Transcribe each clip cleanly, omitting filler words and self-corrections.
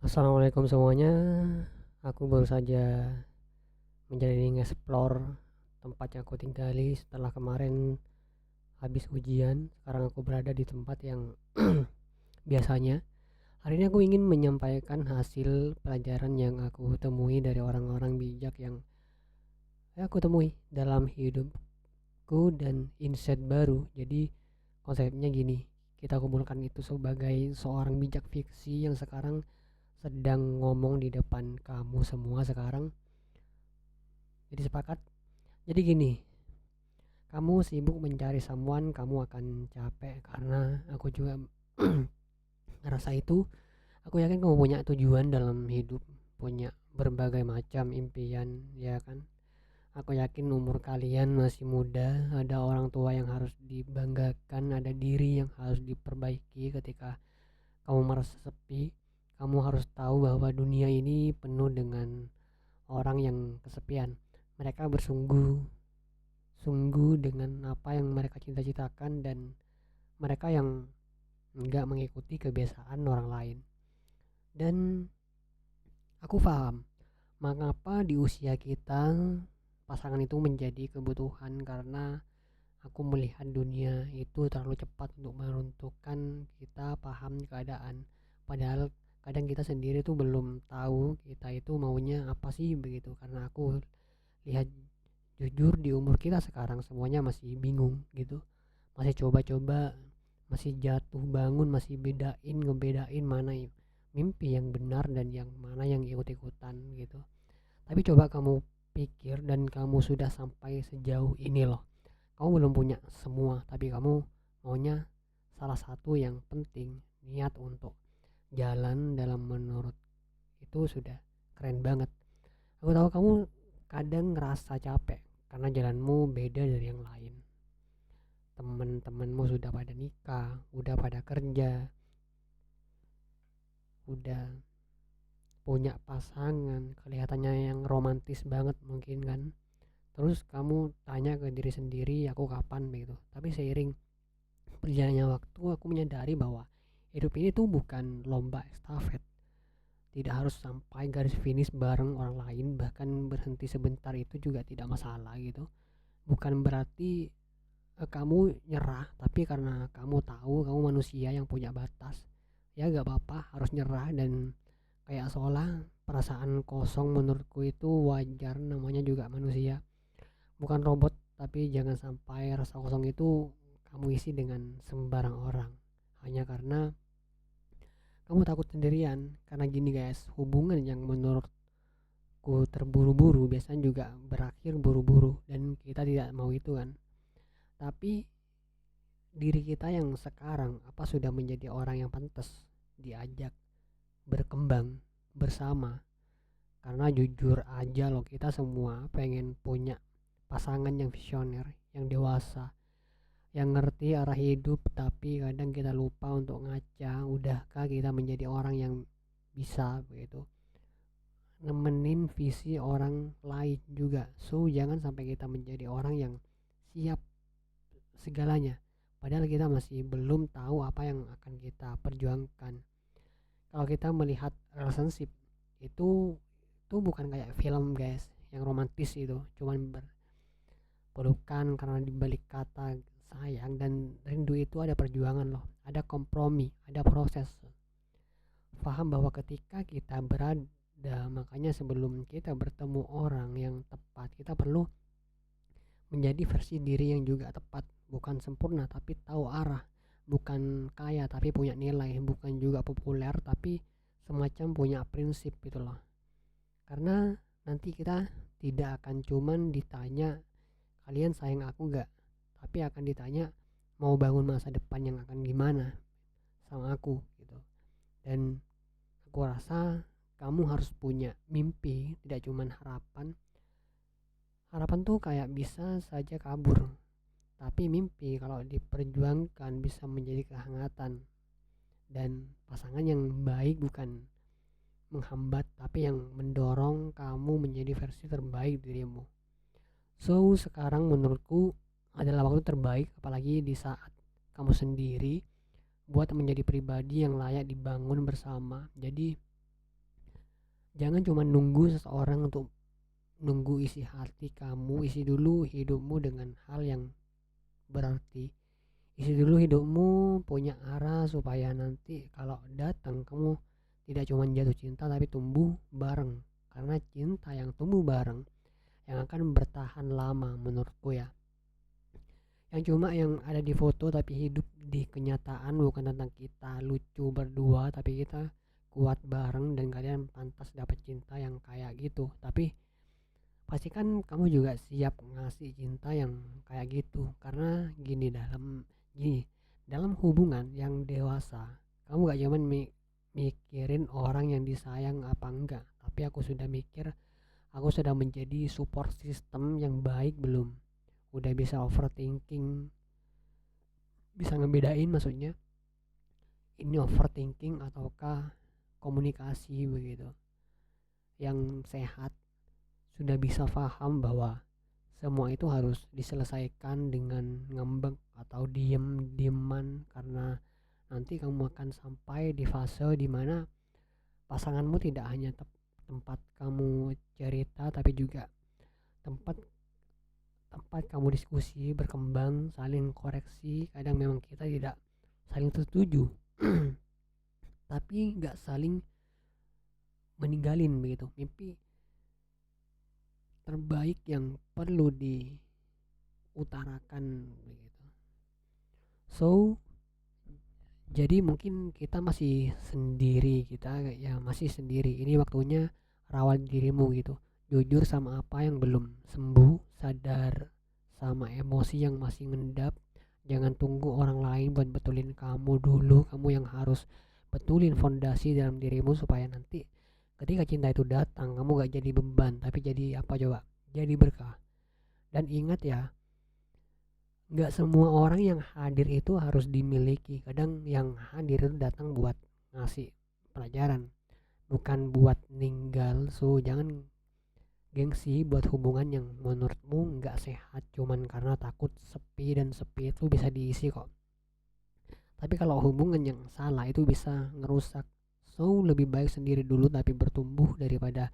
Assalamualaikum semuanya. Aku baru saja menjalani nge-explore tempat yang aku tinggali setelah kemarin habis ujian. Sekarang aku berada di tempat yang biasanya. Hari ini aku ingin menyampaikan hasil pelajaran yang aku temui dari orang-orang bijak yang aku temui dalam hidupku dan insight baru. Jadi konsepnya gini, kita kumpulkan itu sebagai seorang bijak fiksi yang sekarang sedang ngomong di depan kamu semua sekarang. Jadi sepakat. Jadi gini, kamu sibuk mencari someone, kamu akan capek karena aku juga ngerasa itu. Aku yakin kamu punya tujuan dalam hidup, punya berbagai macam impian, ya kan? Aku yakin umur kalian masih muda, ada orang tua yang harus dibanggakan, ada diri yang harus diperbaiki ketika kamu merasa sepi. Kamu harus tahu bahwa dunia ini penuh dengan orang yang kesepian. Mereka bersungguh-sungguh dengan apa yang mereka cita-citakan dan mereka yang enggak mengikuti kebiasaan orang lain. Dan aku paham mengapa di usia kita pasangan itu menjadi kebutuhan, karena aku melihat dunia itu terlalu cepat untuk meruntuhkan kita paham keadaan. Padahal kadang kita sendiri tuh belum tahu kita itu maunya apa sih begitu. Karena aku lihat, jujur di umur kita sekarang semuanya masih bingung gitu, masih coba-coba, masih jatuh bangun, masih ngebedain mana mimpi yang benar dan yang mana yang ikut-ikutan gitu. Tapi coba kamu pikir, dan kamu sudah sampai sejauh ini loh, kamu belum punya semua tapi kamu maunya salah satu yang penting, niat untuk jalan dalam menurut itu sudah keren banget. Aku tahu kamu kadang ngerasa capek karena jalanmu beda dari yang lain. Temen-temenmu sudah pada nikah, udah pada kerja, udah punya pasangan, kelihatannya yang romantis banget mungkin kan. Terus kamu tanya ke diri sendiri, aku kapan begitu. Tapi seiring berjalannya waktu, aku menyadari bahwa hidup ini tuh bukan lomba estafet. Tidak harus sampai garis finish bareng orang lain, bahkan berhenti sebentar itu juga tidak masalah gitu. Bukan berarti kamu nyerah, tapi karena kamu tahu kamu manusia yang punya batas, ya gak apa-apa harus nyerah. Dan kayak seolah perasaan kosong menurutku itu wajar, namanya juga manusia, bukan robot. Tapi jangan sampai rasa kosong itu kamu isi dengan sembarang orang hanya karena kamu takut sendirian. Karena gini guys, hubungan yang menurutku terburu-buru biasanya juga berakhir buru-buru, dan kita tidak mau itu kan. Tapi diri kita yang sekarang apa sudah menjadi orang yang pantas diajak berkembang bersama? Karena jujur aja loh, kita semua pengen punya pasangan yang visioner, yang dewasa, yang ngerti arah hidup. Tapi kadang kita lupa untuk ngaca, udahkah kita menjadi orang yang bisa begitu nemenin visi orang lain juga. So jangan sampai kita menjadi orang yang siap segalanya padahal kita masih belum tahu apa yang akan kita perjuangkan. Kalau kita melihat relationship itu bukan kayak film guys yang romantis itu cuman berpelukan, karena dibalik kata sayang dan rindu itu ada perjuangan loh, ada kompromi, ada proses. Paham bahwa ketika kita berada, makanya sebelum kita bertemu orang yang tepat, kita perlu menjadi versi diri yang juga tepat. Bukan sempurna tapi tahu arah, bukan kaya tapi punya nilai, bukan juga populer tapi semacam punya prinsip gitu loh. Karena nanti kita tidak akan cuman ditanya kalian sayang aku gak, tapi akan ditanya mau bangun masa depan yang akan gimana sama aku gitu. Dan aku rasa kamu harus punya mimpi, tidak cuman harapan. Harapan tuh kayak bisa saja kabur, tapi mimpi kalau diperjuangkan bisa menjadi kehangatan. Dan pasangan yang baik bukan menghambat, tapi yang mendorong kamu menjadi versi terbaik dirimu. So sekarang menurutku adalah waktu terbaik, apalagi di saat kamu sendiri, buat menjadi pribadi yang layak dibangun bersama. Jadi Jangan cuma nunggu seseorang untuk nunggu isi hati kamu. Isi dulu hidupmu dengan hal yang berarti. Isi dulu hidupmu punya arah, supaya nanti kalau datang kamu tidak cuma jatuh cinta tapi tumbuh bareng. Karena cinta yang tumbuh bareng yang akan bertahan lama menurutku ya. Yang cuma yang ada di foto tapi hidup di kenyataan bukan tentang kita lucu berdua, tapi kita kuat bareng dan kalian pantas dapat cinta yang kayak gitu. Tapi pastikan kamu juga siap ngasih cinta yang kayak gitu. Karena gini, dalam hubungan yang dewasa, kamu gak cuman mikirin orang yang disayang apa enggak, tapi aku sudah mikir, aku sudah menjadi support system yang baik belum, udah bisa overthinking, bisa ngebedain maksudnya ini overthinking ataukah komunikasi begitu yang sehat, sudah bisa paham bahwa semua itu harus diselesaikan dengan ngambek atau diem-dieman, karena nanti kamu akan sampai di fase dimana pasanganmu tidak hanya tempat kamu cerita, tapi juga tempat tempat kamu diskusi, berkembang, saling koreksi. Kadang memang kita tidak saling setuju tapi nggak saling meninggalin begitu mimpi terbaik yang perlu diutarakan begitu. So jadi mungkin kita masih sendiri, masih sendiri. Ini waktunya rawat dirimu gitu, jujur sama apa yang belum sembuh, sadar sama emosi yang masih ngendap. Jangan tunggu orang lain buat betulin kamu dulu, kamu yang harus betulin fondasi dalam dirimu, supaya nanti ketika cinta itu datang kamu gak jadi beban tapi jadi apa coba, jadi berkah. Dan ingat ya, nggak semua orang yang hadir itu harus dimiliki. Kadang yang hadir itu datang buat ngasih pelajaran, bukan buat ninggal. So jangan gengsi buat hubungan yang menurutmu nggak sehat cuman karena takut sepi, dan sepi itu bisa diisi kok. Tapi kalau hubungan yang salah itu bisa ngerusak. So lebih baik sendiri dulu tapi bertumbuh, daripada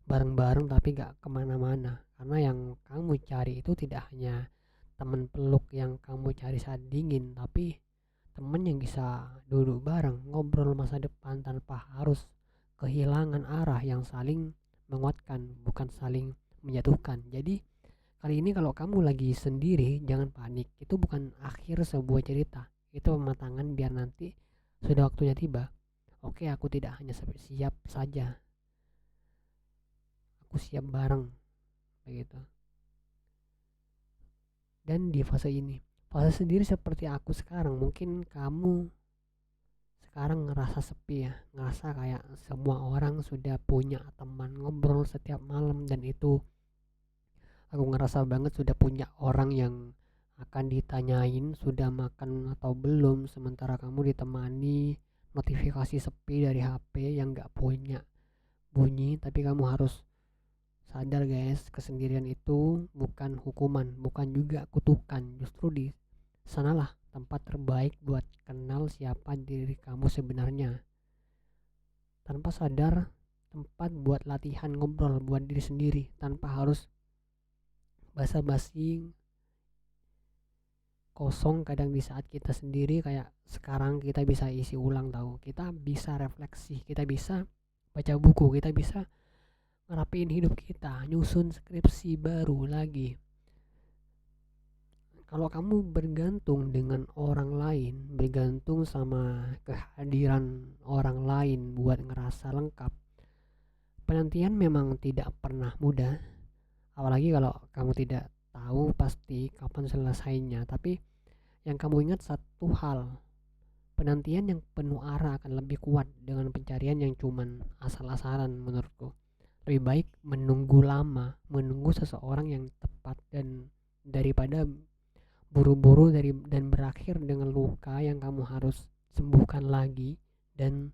bareng-bareng tapi gak kemana-mana. Karena yang kamu cari itu tidak hanya teman peluk yang kamu cari saat dingin, tapi teman yang bisa duduk bareng, ngobrol masa depan tanpa harus kehilangan arah, yang saling menguatkan bukan saling menjatuhkan. Jadi kali ini kalau kamu lagi sendiri jangan panik, itu bukan akhir sebuah cerita, itu pematangan biar nanti sudah waktunya tiba. Oke, aku tidak hanya siap saja, aku siap bareng begitu. Dan di fase sendiri seperti aku sekarang, mungkin kamu sekarang ngerasa sepi ya, ngerasa kayak semua orang sudah punya teman ngobrol setiap malam, dan itu aku ngerasa banget sudah punya orang yang akan ditanyain sudah makan atau belum, sementara kamu ditemani notifikasi sepi dari HP yang gak punya bunyi. Tapi kamu harus sadar guys, kesendirian itu bukan hukuman, bukan juga kutukan. Justru di sanalah tempat terbaik buat kenal siapa diri kamu sebenarnya. Tanpa sadar, tempat buat latihan ngobrol buat diri sendiri tanpa harus basa-basi kosong. Kadang di saat kita sendiri kayak sekarang, kita bisa isi ulang tahu, kita bisa refleksi, kita bisa baca buku, kita bisa ngerapiin hidup kita, nyusun skripsi baru lagi. Kalau kamu bergantung dengan orang lain, bergantung sama kehadiran orang lain buat ngerasa lengkap, penantian memang tidak pernah mudah. Apalagi kalau kamu tidak tahu pasti kapan selesainya. Tapi yang kamu ingat satu hal, penantian yang penuh arah akan lebih kuat dengan pencarian yang cuman asal-asalan menurutku. Lebih baik menunggu lama, menunggu seseorang yang tepat, dan daripada buru-buru dan berakhir dengan luka yang kamu harus sembuhkan lagi. Dan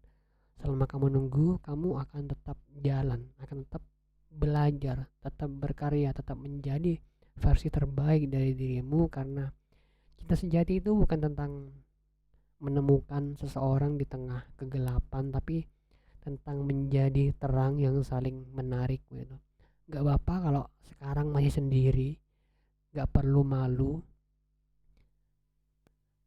selama kamu nunggu, kamu akan tetap jalan, akan tetap belajar, tetap berkarya, tetap menjadi versi terbaik dari dirimu. Karena cinta sejati itu bukan tentang menemukan seseorang di tengah kegelapan, tapi tentang menjadi terang yang saling menarik gitu. Gak apa-apa kalau sekarang masih sendiri, gak perlu malu.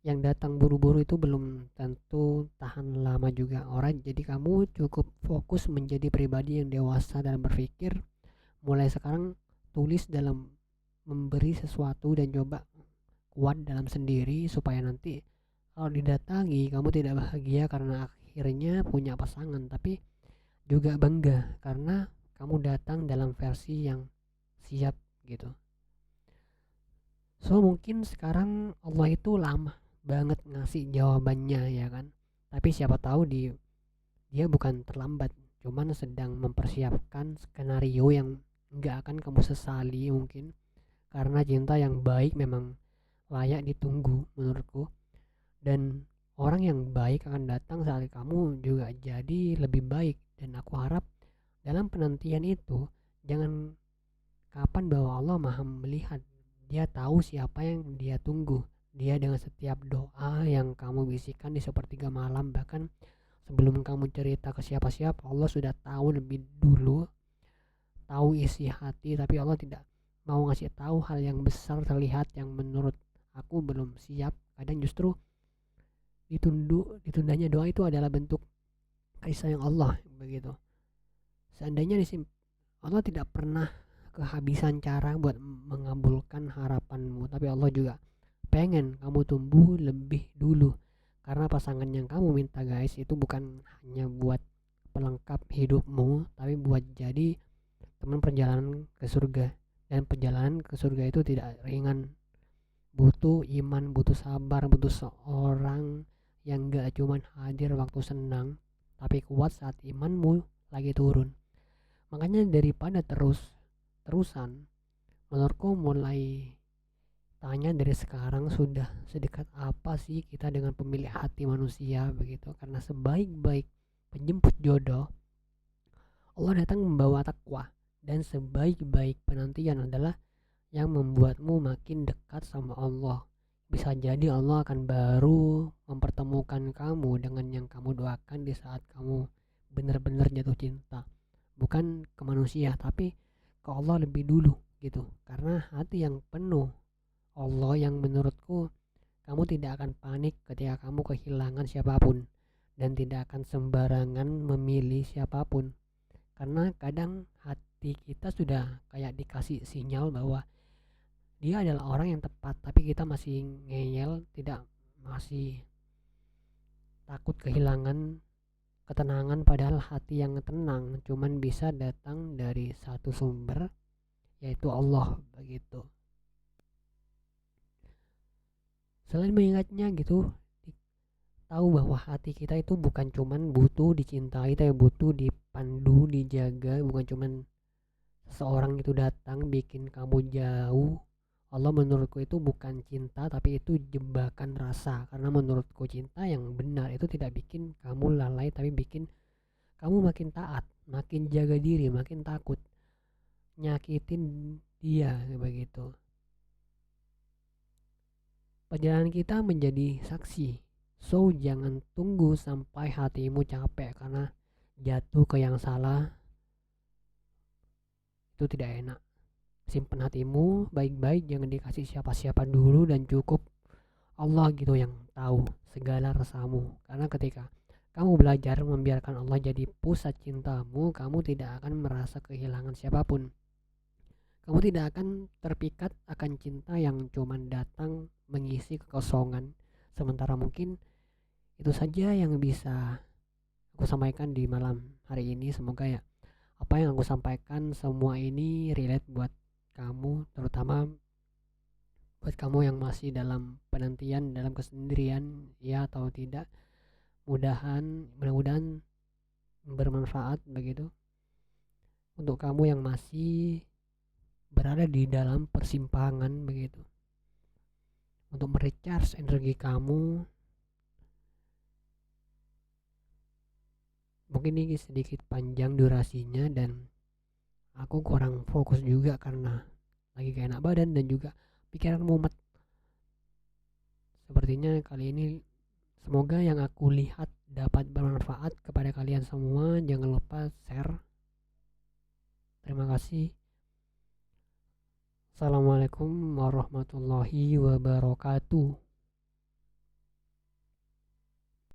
Yang datang buru-buru itu belum tentu tahan lama juga orang. Jadi kamu cukup fokus menjadi pribadi yang dewasa dalam berpikir. Mulai sekarang tulis dalam memberi sesuatu dan coba kuat dalam sendiri, supaya nanti kalau didatangi kamu tidak bahagia karena akhirnya punya pasangan, tapi juga bangga karena kamu datang dalam versi yang siap gitu. So mungkin sekarang Allah itu lama banget ngasih jawabannya ya kan, tapi siapa tahu dia bukan terlambat, cuman sedang mempersiapkan skenario yang nggak akan kamu sesali mungkin. Karena cinta yang baik memang layak ditunggu menurutku, dan orang yang baik akan datang saat kamu juga jadi lebih baik. Dan aku harap dalam penantian itu jangan kapan bahwa Allah maha melihat, dia tahu siapa yang dia tunggu. Dia dengan setiap doa yang kamu bisikan di sepertiga malam, bahkan sebelum kamu cerita ke siapa-siapa, Allah sudah tahu lebih dulu, tahu isi hati. Tapi Allah tidak mau ngasih tahu hal yang besar terlihat yang menurut aku belum siap. Kadang justru ditundanya doa itu adalah bentuk kasih sayang Allah begitu. Seandainya Allah tidak pernah kehabisan cara buat mengabulkan harapanmu, tapi Allah juga pengen kamu tumbuh lebih dulu. Karena pasangan yang kamu minta guys itu bukan hanya buat pelengkap hidupmu, tapi buat jadi teman perjalanan ke surga. Dan perjalanan ke surga itu tidak ringan, butuh iman, butuh sabar, butuh seorang yang gak cuman hadir waktu senang, tapi kuat saat imanmu lagi turun. Makanya daripada terusan, menurutku mulai tanya dari sekarang, sudah sedekat apa sih kita dengan pemilik hati manusia begitu. Karena sebaik-baik penjemput jodoh, Allah datang membawa takwa, dan sebaik-baik penantian adalah yang membuatmu makin dekat sama Allah. Bisa jadi Allah akan baru mempertemukan kamu dengan yang kamu doakan di saat kamu benar-benar jatuh cinta. Bukan ke manusia, tapi ke Allah lebih dulu gitu. Karena hati yang penuh Allah, yang menurutku kamu tidak akan panik ketika kamu kehilangan siapapun, dan tidak akan sembarangan memilih siapapun. Karena kadang hati kita sudah kayak dikasih sinyal bahwa dia adalah orang yang tepat, tapi kita masih ngeyel, masih takut kehilangan ketenangan. Padahal hati yang tenang cuman bisa datang dari satu sumber, yaitu Allah begitu. Selain mengingatnya gitu, tahu bahwa hati kita itu bukan cuman butuh dicintai, tapi butuh dipandu, dijaga. Bukan cuman seorang itu datang bikin kamu jauh. Allah menurutku itu bukan cinta, tapi itu jebakan rasa. Karena menurutku cinta yang benar itu tidak bikin kamu lalai, tapi bikin kamu makin taat, makin jaga diri, makin takut nyakitin dia begitu. Perjalanan kita menjadi saksi, so jangan tunggu sampai hatimu capek karena jatuh ke yang salah. Itu tidak enak. Simpan hatimu baik-baik, jangan dikasih siapa-siapa dulu, dan cukup Allah gitu yang tahu segala rasamu. Karena ketika kamu belajar membiarkan Allah jadi pusat cintamu, kamu tidak akan merasa kehilangan siapapun. Kamu tidak akan terpikat akan cinta yang cuman datang mengisi kekosongan. Sementara mungkin itu saja yang bisa aku sampaikan di malam hari ini. Semoga ya apa yang aku sampaikan semua ini relate buat kamu, terutama buat kamu yang masih dalam penantian, dalam kesendirian, ya atau tidak. Mudah-mudahan bermanfaat begitu untuk kamu yang masih berada di dalam persimpangan begitu, untuk merecharge energi kamu. Mungkin ini sedikit panjang durasinya dan aku kurang fokus juga karena lagi gak enak badan dan juga pikiran mumet. Sepertinya kali ini Semoga yang aku lihat dapat bermanfaat kepada kalian semua. Jangan lupa share. Terima kasih. Assalamualaikum warahmatullahi wabarakatuh.